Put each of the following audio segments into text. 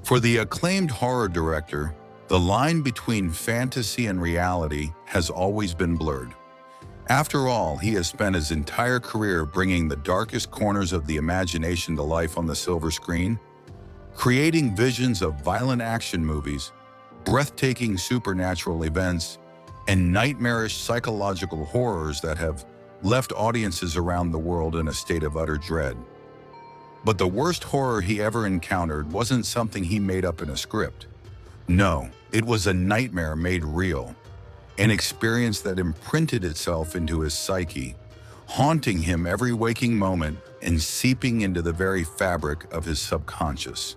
For the acclaimed horror director, the line between fantasy and reality has always been blurred. After all, he has spent his entire career bringing the darkest corners of the imagination to life on the silver screen, creating visions of violent action movies, breathtaking supernatural events, and nightmarish psychological horrors that have left audiences around the world in a state of utter dread. But the worst horror he ever encountered wasn't something he made up in a script. No, it was a nightmare made real, an experience that imprinted itself into his psyche, haunting him every waking moment and seeping into the very fabric of his subconscious.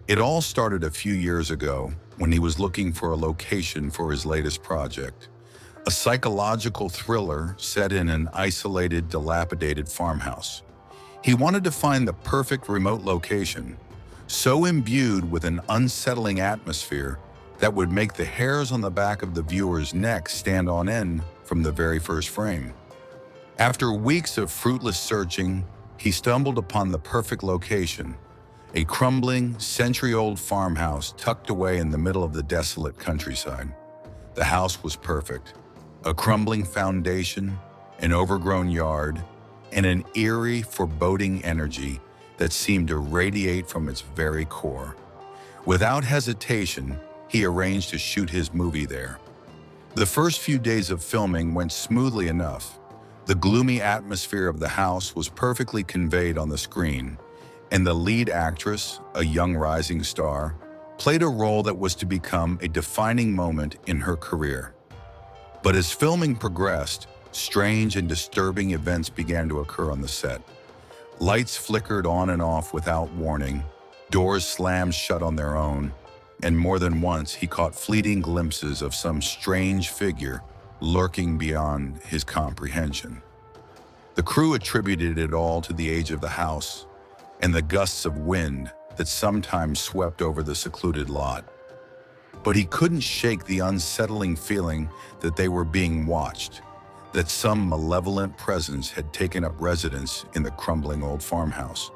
It all started a few years ago when he was looking for a location for his latest project, a psychological thriller set in an isolated, dilapidated farmhouse. He wanted to find the perfect remote location, so imbued with an unsettling atmosphere that would make the hairs on the back of the viewer's neck stand on end from the very first frame. After weeks of fruitless searching, he stumbled upon the perfect location, a crumbling, century-old farmhouse tucked away in the middle of the desolate countryside. The house was perfect. A crumbling foundation, an overgrown yard, and an eerie, foreboding energy that seemed to radiate from its very core. Without hesitation, he arranged to shoot his movie there. The first few days of filming went smoothly enough. The gloomy atmosphere of the house was perfectly conveyed on the screen, and the lead actress, a young rising star, played a role that was to become a defining moment in her career. But as filming progressed, strange and disturbing events began to occur on the set. Lights flickered on and off without warning, doors slammed shut on their own, and more than once he caught fleeting glimpses of some strange figure lurking beyond his comprehension. The crew attributed it all to the age of the house and the gusts of wind that sometimes swept over the secluded lot. But he couldn't shake the unsettling feeling that they were being watched, that some malevolent presence had taken up residence in the crumbling old farmhouse.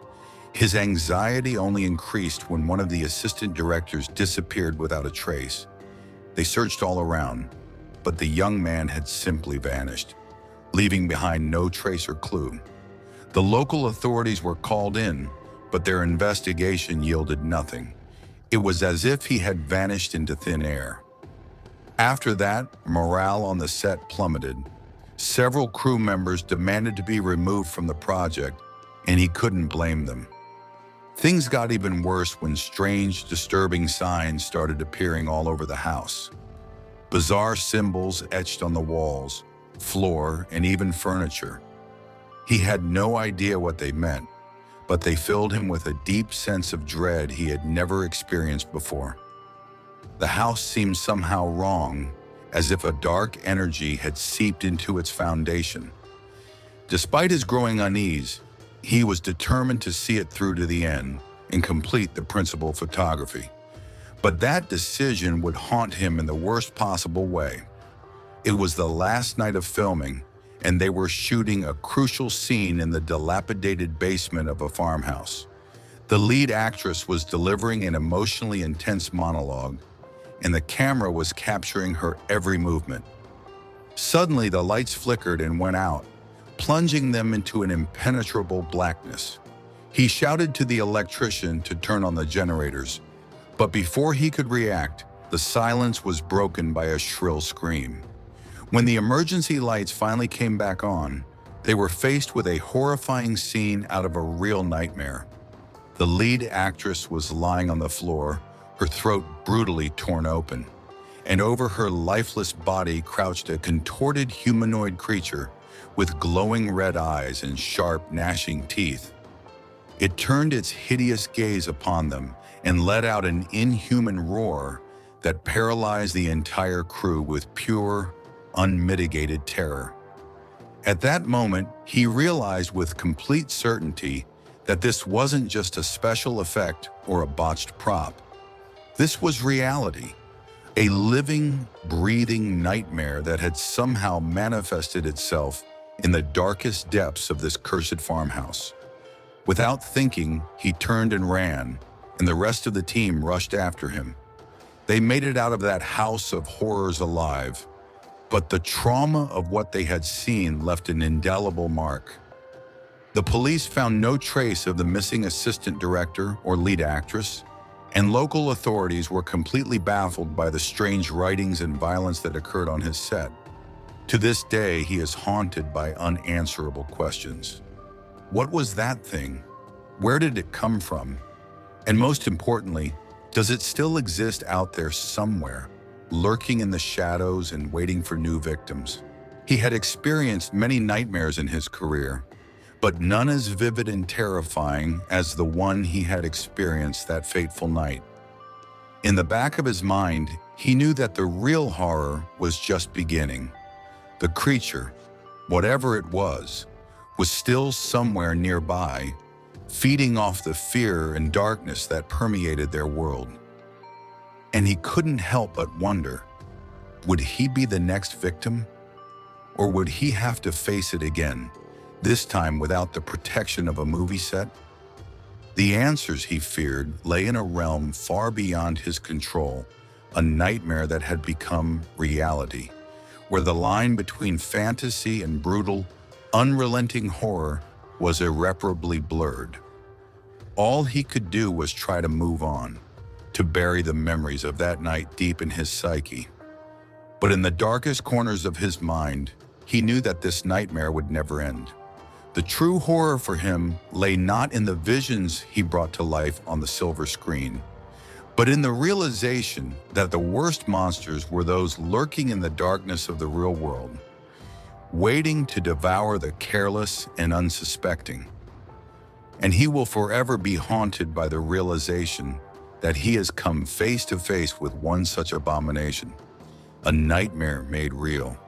His anxiety only increased when one of the assistant directors disappeared without a trace. They searched all around, but the young man had simply vanished, leaving behind no trace or clue. The local authorities were called in, but their investigation yielded nothing. It was as if he had vanished into thin air. After that, morale on the set plummeted. Several crew members demanded to be removed from the project, and he couldn't blame them. Things got even worse when strange, disturbing signs started appearing all over the house. Bizarre symbols etched on the walls, floor, and even furniture. He had no idea what they meant, but they filled him with a deep sense of dread he had never experienced before. The house seemed somehow wrong, as if a dark energy had seeped into its foundation. Despite his growing unease, he was determined to see it through to the end and complete the principal photography. But that decision would haunt him in the worst possible way. It was the last night of filming, and they were shooting a crucial scene in the dilapidated basement of a farmhouse. The lead actress was delivering an emotionally intense monologue, and the camera was capturing her every movement. Suddenly, the lights flickered and went out, plunging them into an impenetrable blackness. He shouted to the electrician to turn on the generators, but before he could react, the silence was broken by a shrill scream. When the emergency lights finally came back on, they were faced with a horrifying scene out of a real nightmare. The lead actress was lying on the floor, her throat brutally torn open, and over her lifeless body crouched a contorted humanoid creature with glowing red eyes and sharp, gnashing teeth. It turned its hideous gaze upon them and let out an inhuman roar that paralyzed the entire crew with pure, unmitigated terror. At that moment, he realized with complete certainty that this wasn't just a special effect or a botched prop. This was reality, a living, breathing nightmare that had somehow manifested itself in the darkest depths of this cursed farmhouse. Without thinking, he turned and ran, and the rest of the team rushed after him. They made it out of that house of horrors alive, but the trauma of what they had seen left an indelible mark. The police found no trace of the missing assistant director or lead actress, and local authorities were completely baffled by the strange writings and violence that occurred on his set. To this day, he is haunted by unanswerable questions. What was that thing? Where did it come from? And most importantly, does it still exist out there somewhere, lurking in the shadows and waiting for new victims? He had experienced many nightmares in his career, but none as vivid and terrifying as the one he had experienced that fateful night. In the back of his mind, he knew that the real horror was just beginning. The creature, whatever it was still somewhere nearby, feeding off the fear and darkness that permeated their world. And he couldn't help but wonder, would he be the next victim? Or would he have to face it again, this time without the protection of a movie set? The answers, he feared, lay in a realm far beyond his control, a nightmare that had become reality, where the line between fantasy and brutal, unrelenting horror was irreparably blurred. All he could do was try to move on, to bury the memories of that night deep in his psyche. But in the darkest corners of his mind, he knew that this nightmare would never end. The true horror for him lay not in the visions he brought to life on the silver screen, but in the realization that the worst monsters were those lurking in the darkness of the real world, waiting to devour the careless and unsuspecting. And he will forever be haunted by the realization that he has come face to face with one such abomination, a nightmare made real.